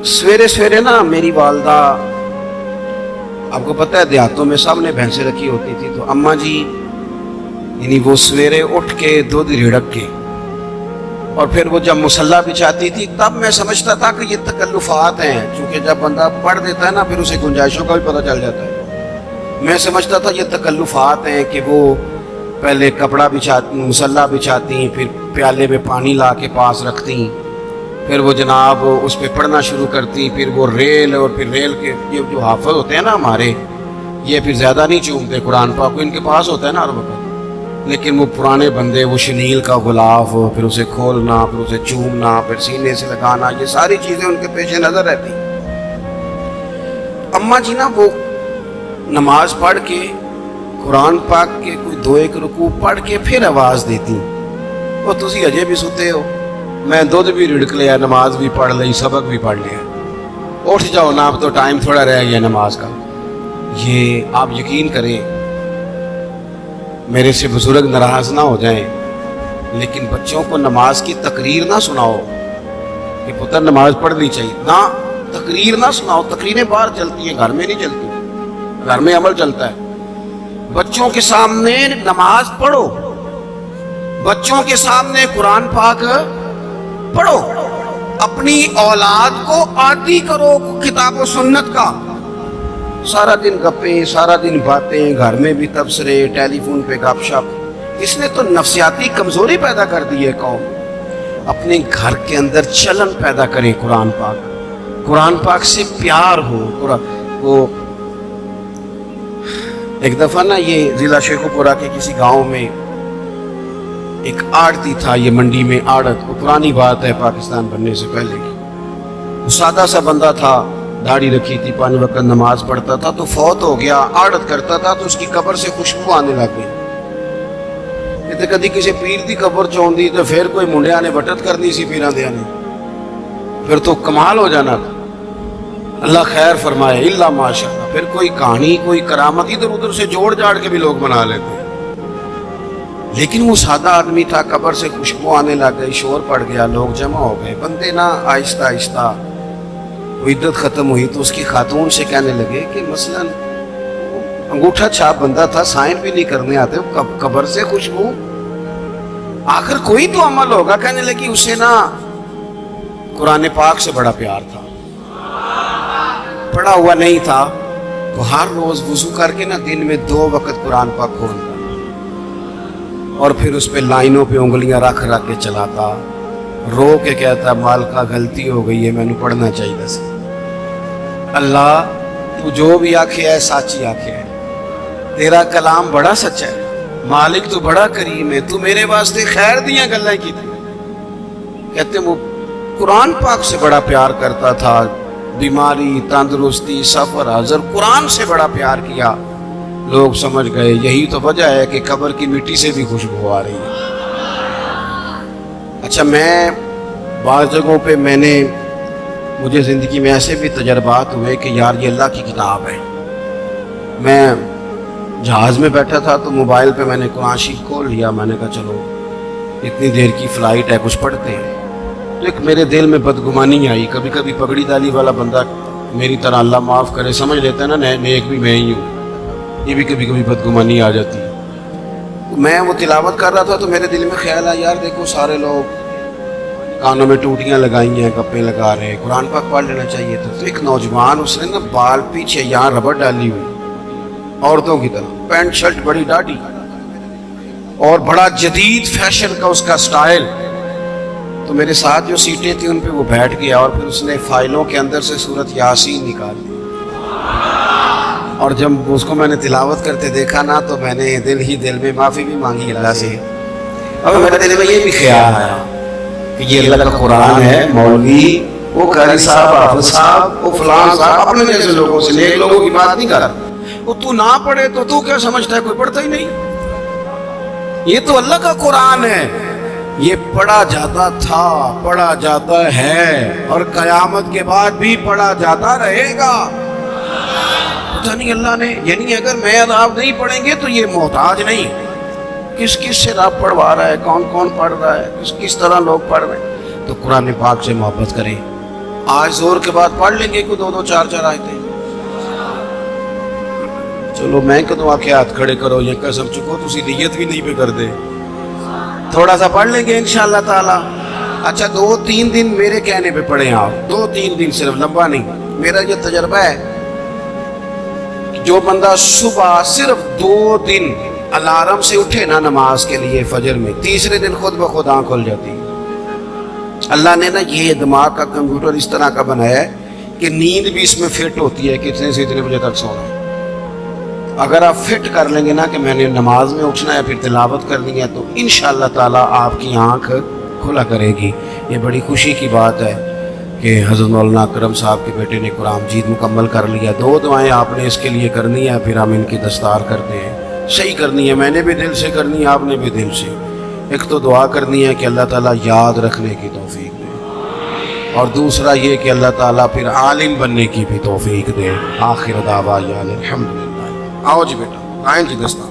सवेरे सवेरे ना मेरी वालदा, आपको पता है देहातों में सामने भैंसें रखी होती थी, तो अम्मा जी यानी वो सवेरे उठ के दूध रिड़क के और फिर वो जब मुसल्ला बिछाती थी, तब मैं समझता था कि ये तकल्लुफात हैं, क्योंकि जब बंदा पढ़ देता है ना फिर उसे गुंजाइशों का भी पता चल जाता है। मैं समझता था ये तकल्लुफात हैं कि वो पहले कपड़ा बिछाती, मुसल्ला बिछाती, फिर प्याले में पानी ला के पास रखती, फिर वो जनाब उस पर पढ़ना शुरू करती, फिर वो रेल, और फिर रेल के ये जो हाफिज होते हैं ना हमारे, ये फिर ज़्यादा नहीं चूमते कुरान पाक को, इनके पास होता है ना हर वक्त, लेकिन वो पुराने बंदे वो शनील का गुलाफ, फिर उसे खोलना, फिर उसे चूमना, फिर सीने से लगाना, ये सारी चीज़ें उनके पेश नज़र रहती। अम्मा जी ना वो नमाज पढ़ के कुरान पाक के कोई दो एक रुकू पढ़ के फिर आवाज़ देती, वो तुसी अजे भी सुते हो, मैं दूध भी रिड़क लिया, नमाज भी पढ़ ली, सबक भी पढ़ लिया, उठ जाओ ना, अब तो टाइम थोड़ा रह गया नमाज का। ये आप यकीन करें, मेरे से बुजुर्ग नाराज ना हो जाएं, लेकिन बच्चों को नमाज की तकरीर ना सुनाओ कि पुत्र नमाज पढ़नी चाहिए ना, तकरीर ना सुनाओ। तकरीरें बाहर चलती हैं, घर में नहीं चलती, घर में अमल चलता है। बच्चों के सामने नमाज पढ़ो, बच्चों के सामने कुरान पाक पढ़ो, अपनी औलाद को आदी करो किताब व सुन्नत का। सारा दिन गप्पे, सारा दिन बातें, घर में भी तबसरे, टेलीफोन पे गपशप, इसने तो नफ्सियाती कमजोरी पैदा कर दी है कौम। अपने घर के अंदर चलन पैदा करें, कुरान पाक से प्यार हो। वो एक दफा ना ये जिला शेखुपुरा के किसी गांव में एक आड़ती था, ये मंडी में आड़त, वो पुरानी बात है पाकिस्तान बनने से पहले की। वो सादा सा बंदा था, दाढ़ी रखी थी, 5 वक्त नमाज पढ़ता था, तो फौत हो गया, आड़त करता था, तो उसकी कब्र से खुशबू आने लग गई। इतने कभी किसी पीर की कब्र चौंदी तो फिर कोई मुंडिया ने बटत करनी सी पीरां दियां ने, फिर तो कमाल हो जाना था। अल्लाह खैर फरमाए, इल्ला माशाअल्लाह। फिर कोई कहानी, कोई करामत इधर उधर से जोड़ जाड़ के भी लोग बना लेते, लेकिन वो सादा आदमी था, कब्र से खुशबू आने लग गई, शोर पड़ गया, लोग जमा हो गए। बंदे ना आहिस्ता आहिस्ता वो इद्दत खत्म हुई तो उसकी खातून से कहने लगे कि मसलन अंगूठा छाप बंदा था, साइन भी नहीं करने आते, कब्र से खुशबू, आखिर कोई तो अमल होगा। कहने लगी उसे ना कुरान पाक से बड़ा प्यार था, पढ़ा हुआ नहीं था, तो हर रोज वुजू करके ना दिन में 2 वक्त कुरान पाक खोलता और फिर उस पे लाइनों पे उंगलियां रख रख के चलाता, रो के कहता मालिका गलती हो गई है, मैंने पढ़ना चाहिए सी। अल्लाह तू जो भी आखे है साची आखे है, तेरा कलाम बड़ा सच्चा है, मालिक तू बड़ा करीम है, तू मेरे वास्ते खैर दियां गल्लां की। कहते वो कुरान पाक से बड़ा प्यार करता था, बीमारी, तंदुरुस्ती, सफर, हजर, कुरान से बड़ा प्यार किया। लोग समझ गए यही तो वजह है कि कब्र की मिट्टी से भी खुशबू आ रही है। अच्छा, मैं बाज़ जगहों पे मुझे ज़िंदगी में ऐसे भी तजर्बात हुए कि यार ये अल्लाह की किताब है। मैं जहाज़ में बैठा था तो मोबाइल पे मैंने कुरान शरीफ खोल लिया, मैंने कहा चलो इतनी देर की फ़्लाइट है, कुछ पढ़ते हैं। तो एक मेरे दिल में बदगुमानी आई, कभी कभी पगड़ी दाली वाला बंदा मेरी तरह, अल्लाह माफ़ करे, समझ लेता है ना नेक भी मैं ही हूँ, ये भी कभी कभी बदगुमानी आ जाती है। तो मैं वो तिलावत कर रहा था तो मेरे दिल में ख्याल आया, यार देखो सारे लोग कानों में टूटियाँ लगाई हैं, गप्पे लगा रहे हैं, कुरान पाक पढ़ लेना चाहिए था। तो एक नौजवान, उसने ना बाल पीछे यहाँ रबड़ डाली हुई औरतों की तरह, पैंट शर्ट बड़ी दाढ़ी और बड़ा जदीद फैशन का उसका स्टाइल। तो मेरे साथ जो सीटें थी उन पे वो बैठ गया और फिर उसने फाइलों के अंदर से सूरत यासीन निकाली, और जब उसको मैंने तिलावत करते देखा ना तो मैंने दिल ही दिल में माफ़ी भी मांगी अल्लाह से। अब मेरे दिल में ये भी ख्याल आया कि ये अल्लाह का कुरान है, मौलवी, वो कारी साहब, हाफिज साहब, वो फलां साहब, अपने जैसे लोगों से, नेक लोगों की बात नहीं कर रहा। वो तू ना पढ़े तो तू क्या समझता है, कोई पढ़ता ही नहीं। ये तो अल्लाह का कुरान है, ये पढ़ा जाता था, पढ़ा जाता है और कयामत के बाद भी पढ़ा जाता रहेगा। पता नहीं अल्लाह ने, यानी अगर मैं और आप नहीं पढ़ेंगे तो ये मोहताज नहीं, किस किस से रब पढ़वा रहा है, कौन कौन पढ़ रहा है, किस किस तरह लोग पढ़ रहे हैं। तो कुरान पाक से मोहब्बत करें, آج زور کے بعد پڑھ لیں گے کوئی 2 2 4 4 آیتیں. چلو میں کدوں آکے ہاتھ کھڑے کرو یہ قسم چکو تسی نیت بھی نہیں پہ کر دے. تھوڑا سا پڑھ لیں گے انشاءاللہ تعالی. اچھا 2 3 دن میرے کہنے پہ پڑھیں آپ, 2 3 دن, صرف لمبا نہیں. میرا یہ تجربہ ہے, جو بندہ صبح صرف 2 دن الارم سے اٹھے نا نماز کے لیے فجر میں, تیسرے دن خود بخود آنکھ کھل جاتی. اللہ نے نا یہ دماغ کا کمپیوٹر اس طرح کا بنایا ہے کہ نیند بھی اس میں فٹ ہوتی ہے کتنے سے اتنے بجے تک سونا. اگر آپ فٹ کر لیں گے نا کہ میں نے نماز میں اٹھنا ہے پھر تلاوت کرنی ہے, تو انشاءاللہ تعالیٰ آپ کی آنکھ کھلا کرے گی. یہ بڑی خوشی کی بات ہے کہ حضرت مولانا اکرم صاحب کے بیٹے نے قرآن مجید مکمل کر لیا. 2 دعائیں آپ نے اس کے لیے کرنی ہے, پھر ہم ان کی دستار کرتے ہیں. صحیح کرنی ہے, میں نے بھی دل سے کرنی ہے, آپ نے بھی دل سے. ایک تو دعا کرنی ہے کہ اللہ تعالیٰ یاد رکھنے کی توفیق دے, اور دوسرا یہ کہ اللہ تعالیٰ پھر عالم بننے کی بھی توفیق دے. آخر دعوانا الحمدللہ. آؤ جی بیٹا, آئیں جی دستار.